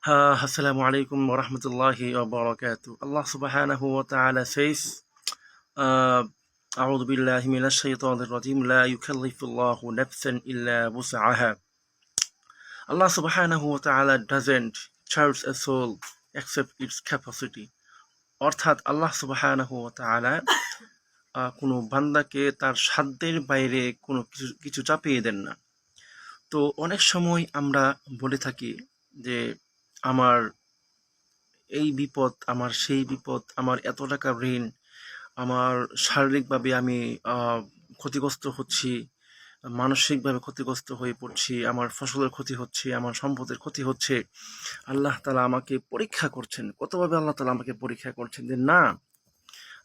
Assalamu alaikum wa rahmatullahi wa barakatuh. Allah subhanahu wa ta'ala says, uh, أعوذ بالله من الشيطان الرجيم لا يكلف الله نفسا إلا وسعها. Allah subhanahu wa ta'ala doesn't charge a soul except its capacity. অর্থাৎ আল্লাহ সুবহানাহু ওয়া তাআলা কোনো বান্দাকে তার সাধ্যের বাইরে কোনো কিছু চাপিয়ে দেন না। তো অনেক সময় আমরা বলে থাকি যে আমার এই বিপদ, আমার সেই বিপদ, আমার এত টাকা ঋণ, আমার শারীরিকভাবে আমি ক্ষতিগ্রস্ত হচ্ছি, মানসিকভাবে ক্ষতিগ্রস্ত হয়ে পড়ছি, আমার ফসলের ক্ষতি হচ্ছে, আমার সম্পদের ক্ষতি হচ্ছে। আল্লাহ তাআলা আমাকে পরীক্ষা করছেন। কতভাবে আল্লাহ তাআলা আমাকে পরীক্ষা করছেন যে না,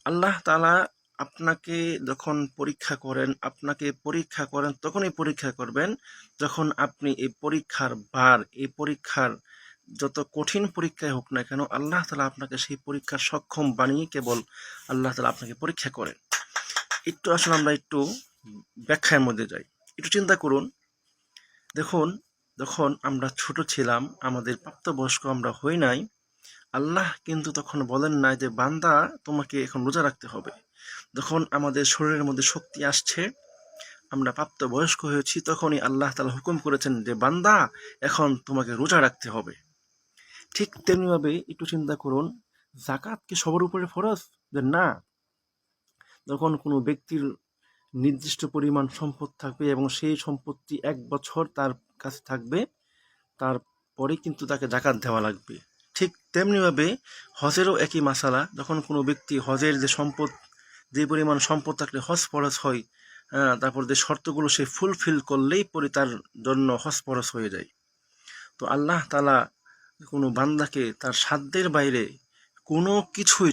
আল্লাহ তাআলা আপনাকে যখন পরীক্ষা করেন তখনই পরীক্ষা করবেন যখন আপনি এই পরীক্ষার যত কঠিন পরীক্ষায় হোক না কেন, আল্লাহ তাআলা আপনাকে সেই পরীক্ষার সক্ষম বানিয়ে কেবল আল্লাহ তাআলা আপনাকে পরীক্ষা করেন। আসলে আমরা একটু ব্যাখ্যার মধ্যে যাই। একটু চিন্তা করুন। দেখুন, যখন আমরা ছোট ছিলাম, আমাদের প্রাপ্তবয়স্ক আমরা হই নাই, আল্লাহ কিন্তু তখন বলেন নাই যে বান্দা তোমাকে এখন রোজা রাখতে হবে। যখন আমাদের শরীরের মধ্যে শক্তি আসছে, আমরা প্রাপ্তবয়স্ক হয়েছি, তখনই আল্লাহ তাআলা হুকুম করেছেন যে বান্দা এখন তোমাকে রোজা রাখতে হবে। ঠিক তেমনিভাবে একটু চিন্তা করুন, যাকাত কি সবার উপরে ফরজ? যে না, যখন কোনো ব্যক্তির নির্দিষ্ট পরিমাণ সম্পদ থাকবে এবং সেই সম্পত্তি 1 বছর তার কাছে থাকবে, তারপরে কিন্তু তাকে যাকাত দেওয়া লাগবে। ঠিক তেমনিভাবে হজেরও একই মাসালা। যখন কোনো ব্যক্তি হজের যে পরিমাণ সম্পদ থাকলে হজ ফরজ হয়, তারপর যে শর্তগুলো সে ফুলফিল করলেই পরে তার জন্য হজ ফরজ হয়ে যায়। তো আল্লাহ তাআলা কোনো বান্দাকে তার সাধ্যের বাইরে কোনো কিছুই